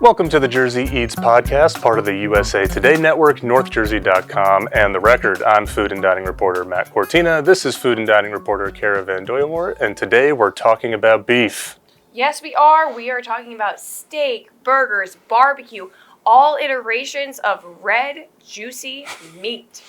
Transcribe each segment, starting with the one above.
Welcome to the Jersey Eats podcast, part of the USA Today Network, NorthJersey.com, and The Record. I'm food and dining reporter Matt Cortina. This is food and dining reporter Kara VanDooijeweert, and today we're talking about beef. Yes, we are. We are talking about steak, burgers, barbecue, all iterations of red, juicy meat.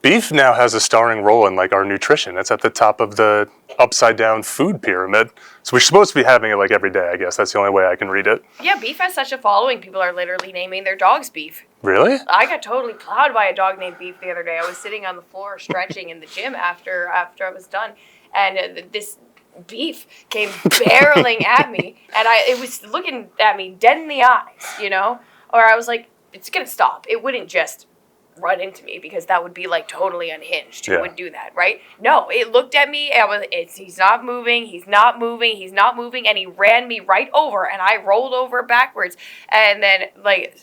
Beef now has a starring role in our nutrition. It's at the top of the upside down food pyramid. So we're supposed to be having it every day, I guess. That's the only way I can read it. Yeah, beef has such a following. People are literally naming their dogs Beef. Really? I got totally plowed by a dog named Beef the other day. I was sitting on the floor stretching in the gym after I was done, and this Beef came barreling at me, and it was looking at me dead in the eyes, Or I was like, it's going to stop. It wouldn't just run into me because that would be totally unhinged. Who would do that, right? No, it looked at me and he's not moving, and he ran me right over, and I rolled over backwards and then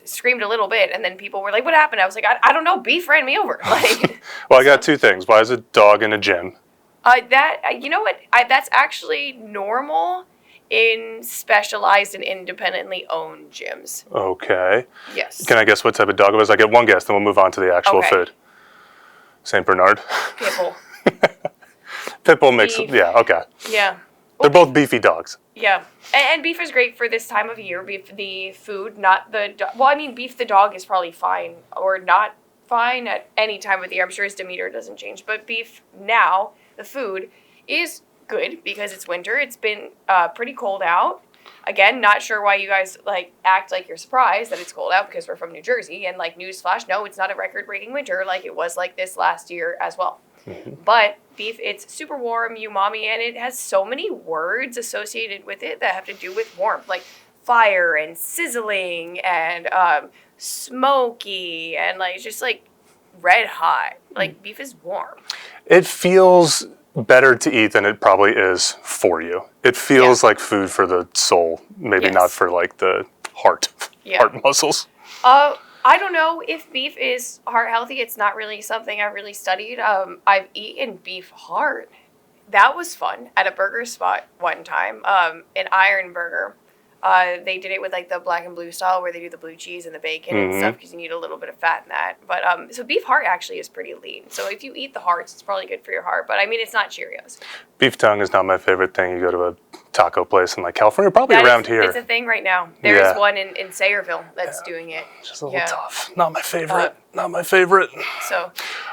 screamed a little bit, and then people were like, what happened? I was like, I don't know, Beef ran me over. Well, I got two things. Why is a dog in a gym? That's actually normal in specialized and independently owned gyms. Okay. Yes. Can I guess what type of dog it was? I get one guess, then we'll move on to the actual food. St. Bernard. Pitbull. Pitbull makes, yeah, okay. Yeah. They're both beefy dogs. Yeah. And beef is great for this time of year. Beef, the food, not the dog. Well, I mean, beef the dog is probably fine or not fine at any time of the year. I'm sure his demeanor doesn't change. But beef now, the food, is good because it's winter. It's been pretty cold out. Again, not sure why you guys act like you're surprised that it's cold out because we're from New Jersey, and newsflash, no, it's not a record-breaking winter like it was this last year as well. Mm-hmm. But beef, it's super warm, umami, and it has so many words associated with it that have to do with warmth, like fire and sizzling and smoky and just red hot. Beef is warm. It feels better to eat than it probably is for you. It feels like food for the soul, maybe not for the heart muscles. I don't know if beef is heart healthy. It's not really something I've really studied. I've eaten beef heart. That was fun at a burger spot one time, an Iron Burger. They did it with the black and blue style where they do the blue cheese and the bacon and stuff because you need a little bit of fat in that. But so beef heart actually is pretty lean. So if you eat the hearts, it's probably good for your heart. But I mean, it's not Cheerios. Beef tongue is not my favorite thing. You go to a taco place in California, probably around here. It's a thing right now. There is one in Sayreville that's doing it. Just a little tough. Not my favorite. Not my favorite. So.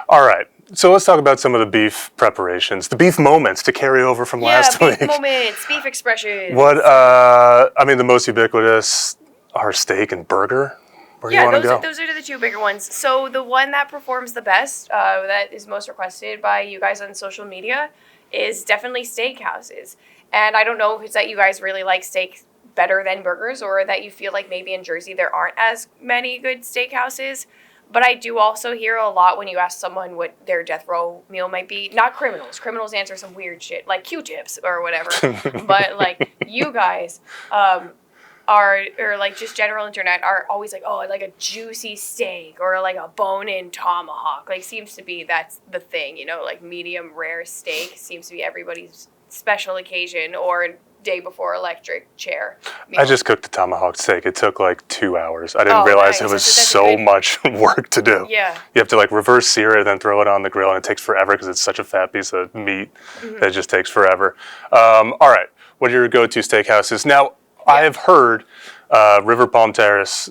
All right. So let's talk about some of the beef preparations, the beef moments to carry over from last week. Beef moments, beef expressions. The most ubiquitous are steak and burger. Where do you want to go? Those are the two bigger ones. So the one that performs the best, that is most requested by you guys on social media, is definitely steakhouses. And I don't know if it's that you guys really like steak better than burgers, or that you feel maybe in Jersey there aren't as many good steakhouses. But I do also hear a lot when you ask someone what their death row meal might be. Not criminals. Criminals answer some weird shit, like Q-tips or whatever. But, you guys or just general internet are always a juicy steak or a bone-in tomahawk. Seems to be that's the thing, medium rare steak seems to be everybody's special occasion or day before electric chair meal. I just cooked a tomahawk steak. It took 2 hours. I didn't realize it was so much work to do. Yeah. You have to reverse sear it, then throw it on the grill, and it takes forever because it's such a fat piece of meat that it just takes forever. All right. What are your go-to steakhouses? Now, I have heard River Palm Terrace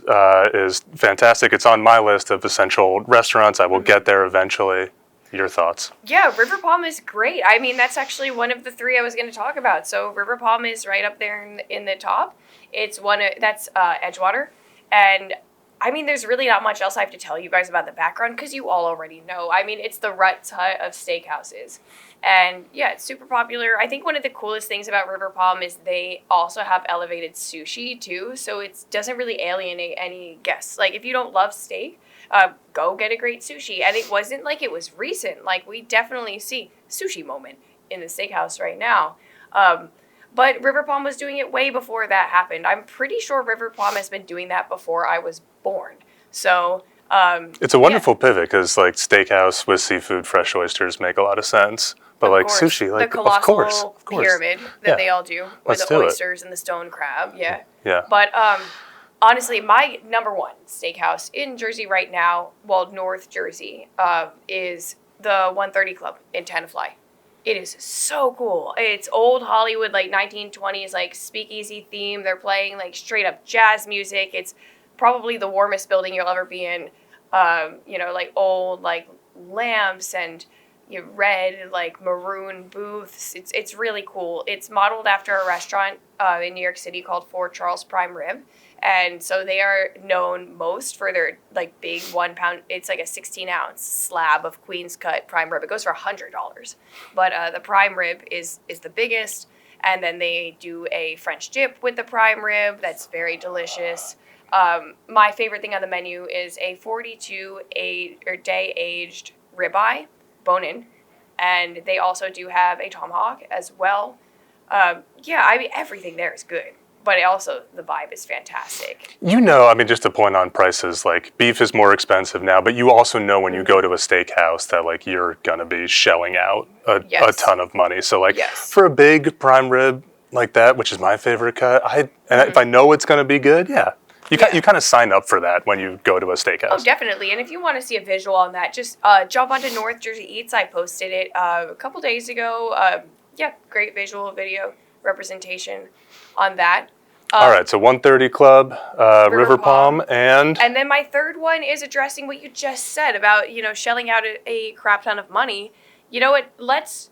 is fantastic. It's on my list of essential restaurants. I will get there eventually. Your thoughts? Yeah, River Palm is great. I mean, that's actually one of the three I was going to talk about. So River Palm is right up there in the top. It's that's Edgewater. And I mean, there's really not much else I have to tell you guys about the background because you all already know. I mean, it's the Rutt's Hut of steakhouses. And yeah, it's super popular. I think one of the coolest things about River Palm is they also have elevated sushi too. So it doesn't really alienate any guests. If you don't love steak, go get a great sushi. And it wasn't it was recent. We definitely see sushi moment in the steakhouse right now. But River Palm was doing it way before that happened. I'm pretty sure River Palm has been doing that before I was born. So it's a wonderful pivot because steakhouse with seafood, fresh oysters make a lot of sense. But sushi, the colossal pyramid that they all do with Let's the oysters and the stone crab. Yeah. Yeah. But honestly, my number one steakhouse in Jersey right now, well, North Jersey, is the 130 Club in Tenafly. It is so cool. It's old Hollywood, like 1920s, like speakeasy theme. They're playing like straight up jazz music. It's probably the warmest building you'll ever be in. Like old like lamps and red like maroon booths. It's really cool. It's modeled after a restaurant in New York City called Fort Charles Prime Rib. And so they are known most for their like big 1 pound, it's like a 16-ounce slab of Queen's cut prime rib. It goes for $100. But the prime rib is the biggest. And then they do a French dip with the prime rib. That's very delicious. My favorite thing on the menu is a 42-day aged ribeye, bone-in. And they also do have a tomahawk as well. Everything there is good. But the vibe is fantastic. Just to point on prices, like beef is more expensive now, but you also know when you go to a steakhouse that like you're going to be shelling out a ton of money. So like for a big prime rib like that, which is my favorite cut, if I know it's going to be good, you kind of sign up for that when you go to a steakhouse. Oh, definitely. And if you want to see a visual on that, just jump onto North Jersey Eats. I posted it a couple days ago. Great visual video representation on that. All right, so 130 Club, River Palm, and then my third one is addressing what you just said about, shelling out a crap ton of money. You know what? Let's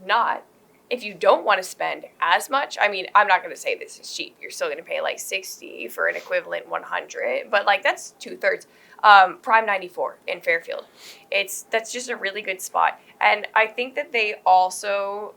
not. If you don't want to spend as much, I'm not going to say this is cheap. You're still going to pay like $60 for an equivalent 100, but like that's 2/3. Prime 94 in Fairfield. That's just a really good spot. And I think that they also...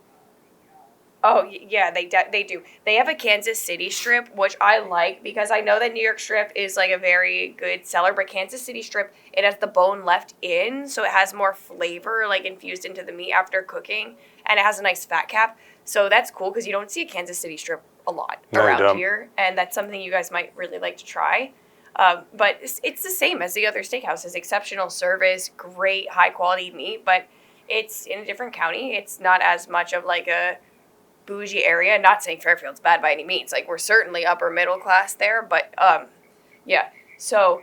Oh, yeah, they do. They have a Kansas City strip, which I like because I know that New York strip is like a very good seller, but Kansas City strip, it has the bone left in, so it has more flavor like infused into the meat after cooking, and it has a nice fat cap. So that's cool because you don't see a Kansas City strip a lot around here, and that's something you guys might really like to try. But it's the same as the other steakhouses. Exceptional service, great high-quality meat, but it's in a different county. It's not as much of like a bougie area. Not saying Fairfield's bad by any means. Like, we're certainly upper middle class there, but so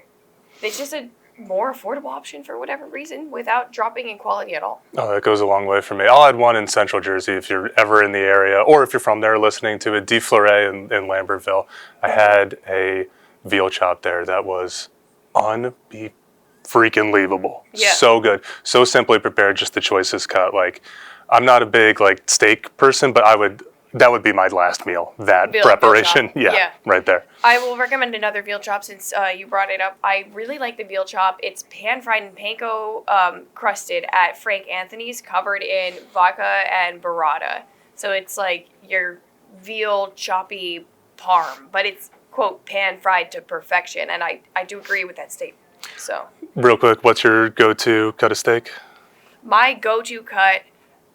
it's just a more affordable option for whatever reason without dropping in quality at all. Oh, that goes a long way for me. I'll add one in Central Jersey if you're ever in the area, or if you're from there listening to it, De Fleuret in Lambertville. I had a veal chop there that was freaking believable. Yeah. So good. So simply prepared, just the choicest cut. Like, I'm not a big like steak person, but that would be my last meal. That veal preparation. Veal yeah, right there. I will recommend another veal chop since you brought it up. I really like the veal chop. It's pan-fried and panko crusted at Frank Anthony's, covered in vodka and burrata. So it's like your veal choppy parm, but it's, quote, pan-fried to perfection. And I do agree with that statement. So, real quick, what's your go-to cut of steak? My go-to cut,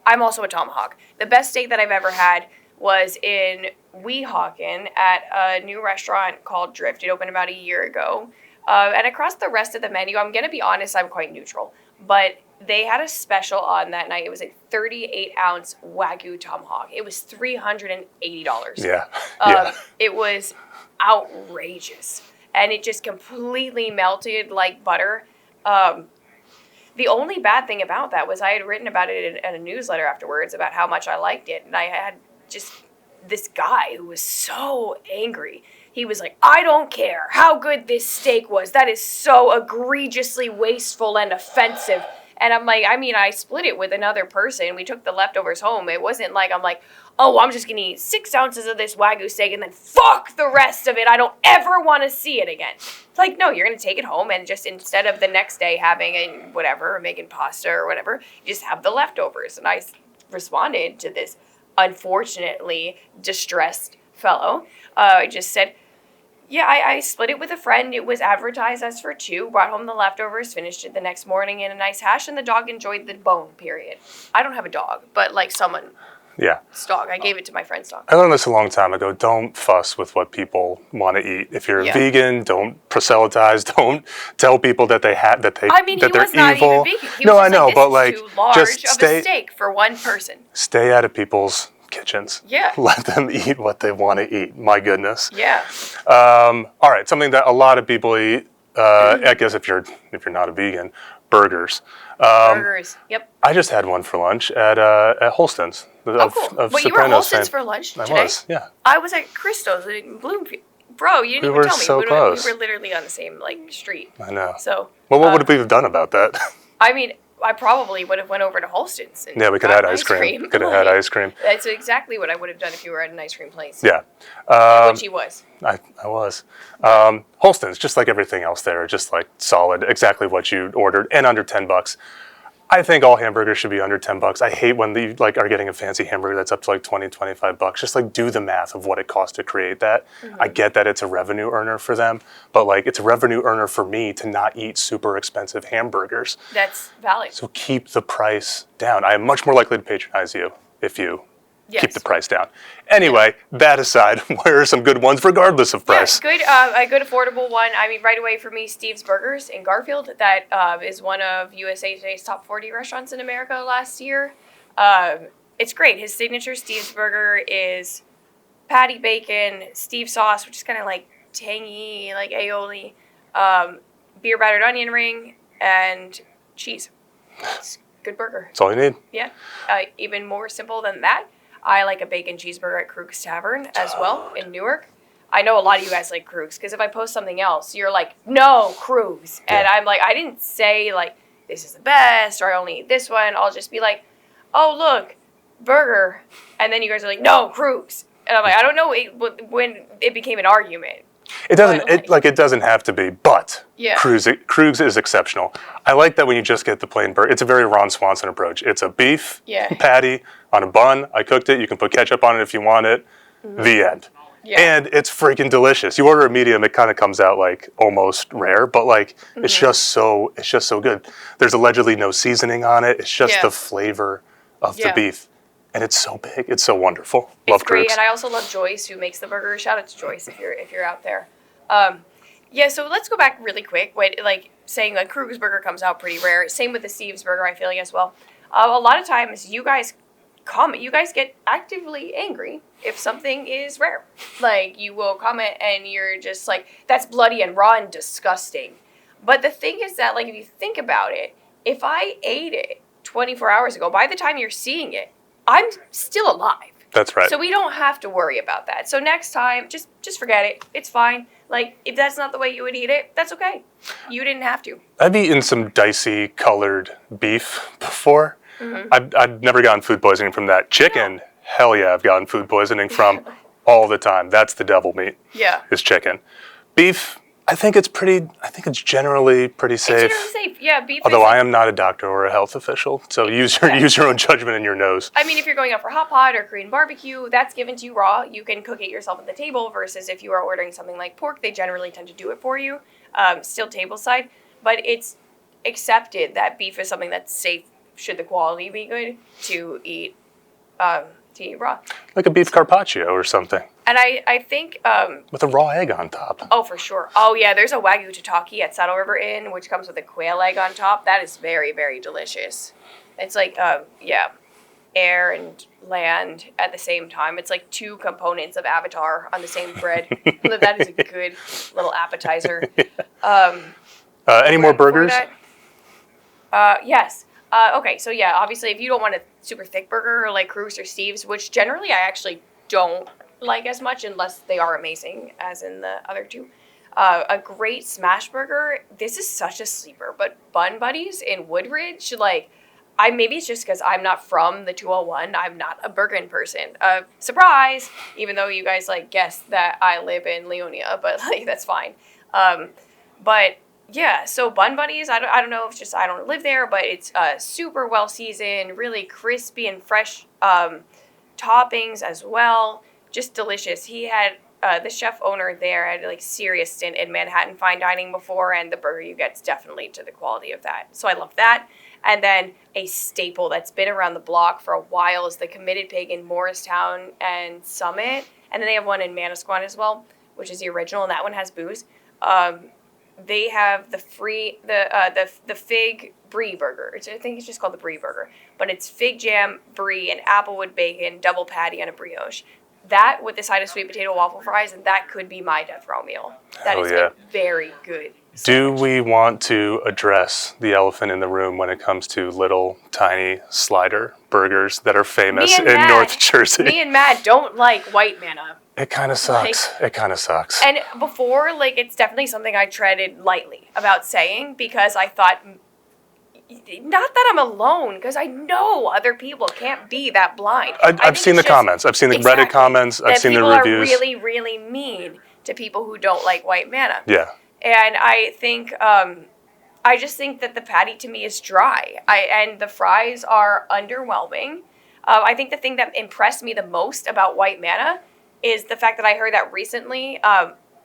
I'm also a tomahawk. The best steak that I've ever had was in Weehawken at a new restaurant called Drift. It opened about a year ago. And across the rest of the menu, I'm going to be honest, I'm quite neutral. But they had a special on that night. It was a 38-ounce Wagyu tomahawk. It was $380. Yeah. It was outrageous. And it just completely melted like butter. The only bad thing about that was I had written about it in a newsletter afterwards about how much I liked it. And I had just this guy who was so angry. He was like, I don't care how good this steak was. That is so egregiously wasteful and offensive. And I'm like, I split it with another person. We took the leftovers home. It wasn't like I'm like, oh, I'm just going to eat 6 ounces of this Wagyu steak and then fuck the rest of it. I don't ever want to see it again. It's like, no, you're going to take it home and just instead of the next day having or making pasta or whatever, you just have the leftovers. And I responded to this unfortunately distressed fellow. I just said, yeah, I split it with a friend. It was advertised as for 2. Brought home the leftovers, finished it the next morning in a nice hash, and the dog enjoyed the bone, period. I don't have a dog, but like someone's dog. I gave it to my friend's dog. I learned this a long time ago. Don't fuss with what people want to eat. If you're a vegan, don't proselytize. Don't tell people that they're evil. He was not even vegan. He was I know, but like, too large just of a steak for one person. Stay out of people's kitchens. Yeah. Let them eat what they want to eat. My goodness. Yeah. All right, something that a lot of people eat. I guess if you're not a vegan, burgers. Burgers. Yep. I just had one for lunch at Holston's. Oh, cool. Wait, you were at Holston's for lunch today? I was, yeah. I was at Christo's in Bloomfield. Bro, you didn't even tell me. So close. We were literally on the same street. I know. So. Well, what would we have done about that? I mean, I probably would have went over to Holston's. And yeah, we could have had ice cream. Could have had ice cream. That's exactly what I would have done if you were at an ice cream place. Yeah. Which he was. I was. Holston's, just like everything else there, just like solid, exactly what you ordered, and under $10. I think all hamburgers should be under $10. I hate when you are getting a fancy hamburger that's up to like $20, $25. Just do the math of what it costs to create that. Mm-hmm. I get that it's a revenue earner for them, but it's a revenue earner for me to not eat super expensive hamburgers. That's valid. So keep the price down. I am much more likely to patronize you if you keep the price down. Anyway, that aside, where are some good ones regardless of price? Yeah, a good affordable one. I mean, right away for me, Steve's Burgers in Garfield. That is one of USA Today's top 40 restaurants in America last year. It's great. His signature Steve's Burger is patty bacon, Steve sauce, which is kind of tangy, like aioli, beer battered onion ring, and cheese. It's a good burger. That's all you need. Yeah. Even more simple than that, I like a bacon cheeseburger at Krug's Tavern as well in Newark. I know a lot of you guys like Krug's because if I post something else, you're like, no, Krug's. Yeah. And I'm like, I didn't say this is the best or I only eat this one. I'll just be like, oh, look, burger. And then you guys are like, no, Krug's. And I'm like, I don't know when it became an argument. It doesn't. It doesn't have to be, but yeah. Krug's is exceptional. I like that when you just get the plain burger. It's a very Ron Swanson approach. It's a beef patty on a bun. I cooked it. You can put ketchup on it if you want it. Mm-hmm. The end. Yeah. And it's freaking delicious. You order a medium, it kind of comes out almost rare, but mm-hmm. it's just so good. There's allegedly no seasoning on it. It's just the flavor of the beef. And it's so big. It's so wonderful. Love great. Krug's. And I also love Joyce, who makes the burger. Shout out to Joyce if you're out there. So let's go back really quick. Saying Krug's burger comes out pretty rare. Same with the Steve's burger, I feel as well. A lot of times you guys comment. You guys get actively angry if something is rare. You will comment and you're just that's bloody and raw and disgusting. But the thing is that if you think about it, if I ate it 24 hours ago, by the time you're seeing it, I'm still alive. That's right. So we don't have to worry about that. So next time, just forget it. It's fine. If that's not the way you would eat it, that's okay. You didn't have to. I've eaten some dicey colored beef before. Mm-hmm. I've never gotten food poisoning from that. Chicken, hell yeah, I've gotten food poisoning from all the time. That's the devil meat. Yeah. Is chicken. Beef, I think it's generally pretty safe. It's generally safe, yeah. Beef. Although I am not a doctor or a health official, so use your own judgment in your nose. I mean, if you're going out for hot pot or Korean barbecue, that's given to you raw. You can cook it yourself at the table. Versus if you are ordering something like pork, they generally tend to do it for you, still tableside. But it's accepted that beef is something that's safe. Should the quality be good to eat raw? Like a beef carpaccio or something. And I think... with a raw egg on top. Oh, for sure. Oh, yeah, there's a Wagyu tataki at Saddle River Inn, which comes with a quail egg on top. That is very, very delicious. It's air and land at the same time. It's two components of Avatar on the same bread. That is a good little appetizer. Any more burgers? Yes. Okay, so yeah, obviously if you don't want a super thick burger like Krug's or Steve's, which generally I actually don't like as much unless they are amazing, as in the other two. A great smash burger, this is such a sleeper, but Bun Buddies in Woodridge, maybe it's just because I'm not from the 201, I'm not a Bergen person. Surprise! Even though you guys guessed that I live in Leonia, but that's fine. But yeah, so Bun Buddies, I don't know if it's just I don't live there, but it's super well seasoned, really crispy and fresh toppings as well. Just delicious. He had the chef owner there had serious stint in Manhattan fine dining before, and the burger you get is definitely to the quality of that. So I love that. And then a staple that's been around the block for a while is the Committed Pig in Morristown and Summit. And then they have one in Manasquan as well, which is the original, and that one has booze. they have the fig brie burger. I think it's just called the brie burger, but it's fig jam, brie, and applewood bacon, double patty on a brioche. That with the side of sweet potato waffle fries, and that could be my death row meal. That is a very good sandwich. Do we want to address the elephant in the room when it comes to little tiny slider burgers that are famous in North Jersey? Me and Matt don't like white manna. It kind of sucks. It kind of sucks. And before, it's definitely something I treaded lightly about saying because I thought, not that I'm alone, because I know other people can't be that blind. I've seen the comments. I've seen the Reddit comments. I've seen the reviews. People are really, really mean to people who don't like white manna. Yeah. And I think, I just think that the patty to me is dry. And the fries are underwhelming. I think the thing that impressed me the most about white manna is the fact that I heard that recently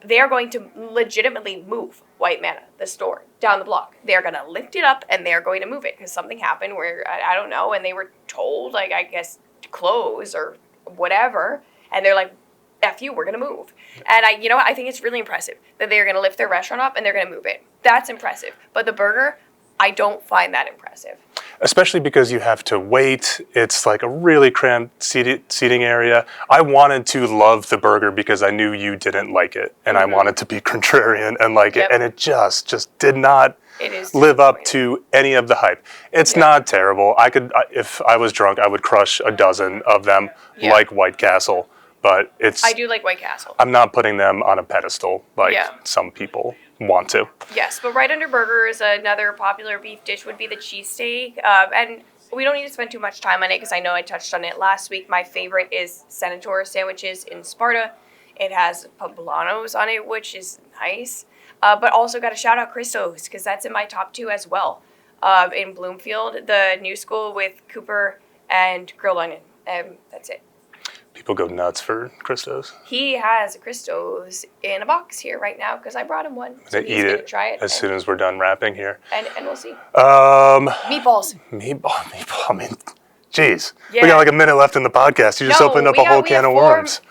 they are going to legitimately move white manna, the store, down the block. They're going to lift it up and they're going to move it because something happened where, I don't know, and they were told, I guess, to close or whatever. And they're like, F you, we're going to move. And you know what? I think it's really impressive that they're going to lift their restaurant up and they're going to move it. That's impressive. But the burger, I don't find that impressive. Especially because you have to wait. It's like a really cramped seating area. I wanted to love the burger because I knew you didn't like it. And I wanted to be contrarian and like it. And it just did not live up to any of the hype. It's not terrible. If I was drunk, I would crush a dozen of them like White Castle. But I do like White Castle. I'm not putting them on a pedestal like some people want to. Yes, but right under burgers, another popular beef dish would be the cheesesteak. And we don't need to spend too much time on it because I know I touched on it last week. My favorite is Senator sandwiches in Sparta. It has poblanos on it, which is nice. But also got to shout out Christo's because that's in my top 2 as well. In Bloomfield, the new school with Cooper and grilled onion. That's it. People go nuts for Christos. He has a Christos in a box here right now because I brought him one. So he's going to try it as soon as we're done wrapping here. And we'll see. Meatballs. I mean, geez. Yeah. We got like a minute left in the podcast. You just opened up a whole can of worms.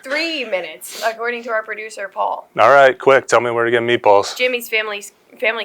3 minutes, according to our producer, Paul. All right, quick. Tell me where to get meatballs. Jimmy's Family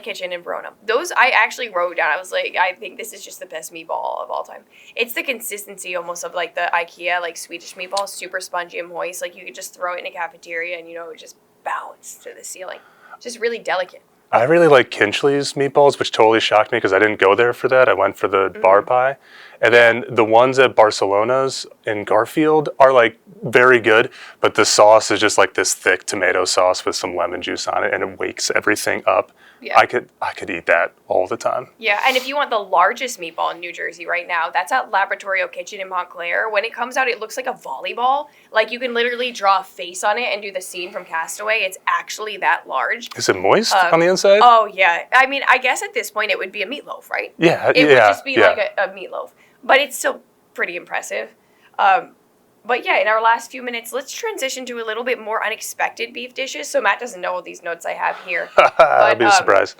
Kitchen in Verona. Those I actually wrote down. I was like, I think this is just the best meatball of all time. It's the consistency almost of like the IKEA, like Swedish meatball, super spongy and moist. Like you could just throw it in a cafeteria and, it just bounce to the ceiling. Just really delicate. I really like Kinchley's meatballs, which totally shocked me because I didn't go there for that. I went for the bar pie. And then the ones at Barcelona's in Garfield are like very good, but the sauce is just like this thick tomato sauce with some lemon juice on it and it wakes everything up. Yeah. I could eat that all the time. Yeah, and if you want the largest meatball in New Jersey right now, that's at Laboratorio Kitchen in Montclair. When it comes out, it looks like a volleyball. Like you can literally draw a face on it and do the scene from Castaway. It's actually that large. Is it moist on the inside? Oh, yeah. I mean, I guess at this point it would be a meatloaf, right? Yeah, it would just be like a meatloaf. But it's still pretty impressive. But yeah, in our last few minutes, let's transition to a little bit more unexpected beef dishes. So Matt doesn't know all these notes I have here. I'll be surprised.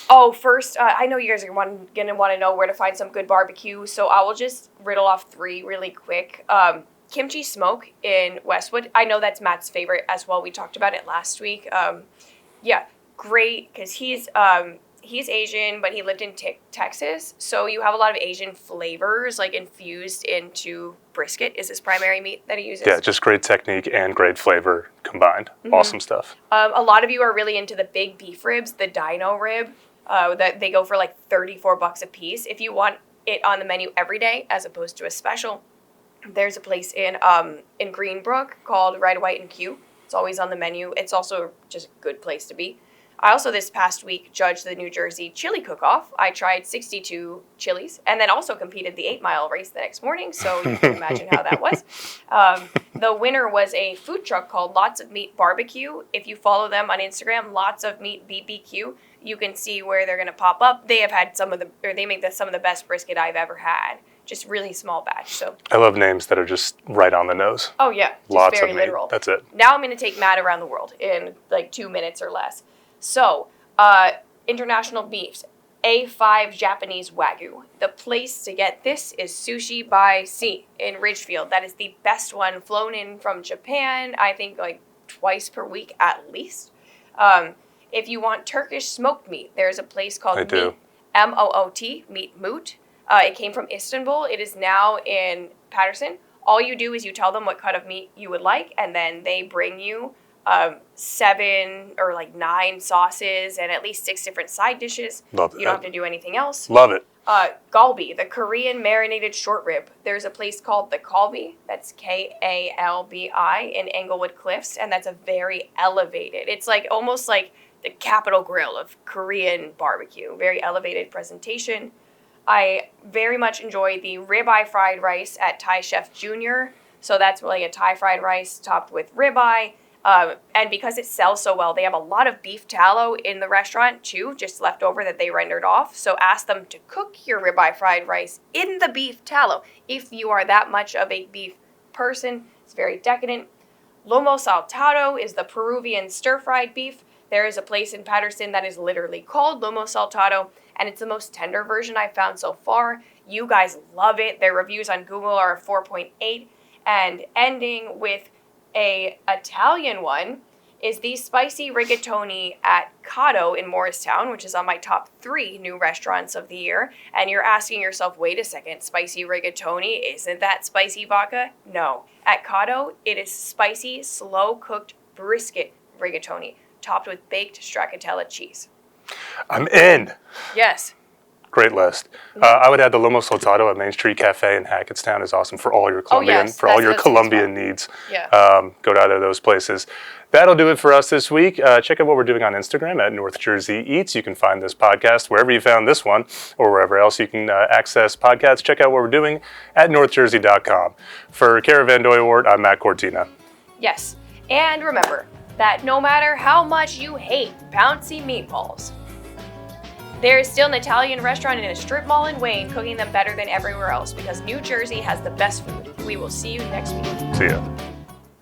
Oh, first, I know you guys are going to want to know where to find some good barbecue. So I will just riddle off 3 really quick. Kimchi Smoke in Westwood. I know that's Matt's favorite as well. We talked about it last week. Yeah, great, because he's Asian, but he lived in Texas. So you have a lot of Asian flavors, like infused into brisket is his primary meat that he uses. Yeah, just great technique and great flavor combined. Awesome stuff. A lot of you are really into the big beef ribs, the dino rib. That they go for like $34 a piece. If you want it on the menu every day as opposed to a special, there's a place in Greenbrook called Red, White, and Q. It's always on the menu. It's also just a good place to be. I also this past week judged the New Jersey chili cook-off. I tried 62 chilies and then also competed the 8-mile race the next morning, so you can imagine how that was. The winner was a food truck called Lots of Meat Barbecue. If you follow them on Instagram, Lots of Meat BBQ, you can see where they're going to pop up. They have had some of the best brisket I've ever had. Just really small batch. So I love names that are just right on the nose. Oh yeah, just Lots very of literal. Meat. That's it. Now I'm going to take Matt around the world in like 2 minutes or less. So, international beefs, A5 Japanese Wagyu. The place to get this is Sushi by Sea in Ridgefield. That is the best one, flown in from Japan, I think like twice per week at least. If you want Turkish smoked meat, there's a place called I do. Meat Moot. It came from Istanbul. It is now in Patterson. All you do is you tell them what cut of meat you would like, and then they bring you 7 or like 9 sauces and at least 6 different side dishes. Love it. You don't have to do anything else. Love it. Galbi, the Korean marinated short rib. There's a place called the Kalbi, that's Kalbi, in Englewood Cliffs, and that's a very elevated. It's like almost like the Capitol Grill of Korean barbecue. Very elevated presentation. I very much enjoy the ribeye fried rice at Thai Chef Jr. So that's like a Thai fried rice topped with ribeye. And because it sells so well, they have a lot of beef tallow in the restaurant too, just left over that they rendered off. So ask them to cook your ribeye fried rice in the beef tallow. If you are that much of a beef person, it's very decadent. Lomo saltado is the Peruvian stir-fried beef. There is a place in Patterson that is literally called Lomo saltado, and it's the most tender version I've found so far. You guys love it. Their reviews on Google are 4.8. And ending with a Italian one is the spicy rigatoni at Cotto in Morristown, which is on my top 3 new restaurants of the year. And you're asking yourself, wait a second, spicy rigatoni, isn't that spicy vodka? No. At Cotto, it is spicy, slow-cooked brisket rigatoni, topped with baked stracciatella cheese. I'm in. Yes. Great list. I would add the Lomo Saltado at Main Street Cafe in Hackettstown is awesome for all your Colombian Colombian needs. Yeah. Go to either of those places. That'll do it for us this week. Check out what we're doing on Instagram at North Jersey Eats. You can find this podcast wherever you found this one or wherever else you can access podcasts. Check out what we're doing at NorthJersey.com. For Kara VanDooijeweert, I'm Matt Cortina. Yes. And remember that no matter how much you hate bouncy meatballs, there is still an Italian restaurant in a strip mall in Wayne cooking them better than everywhere else because New Jersey has the best food. We will see you next week. See ya.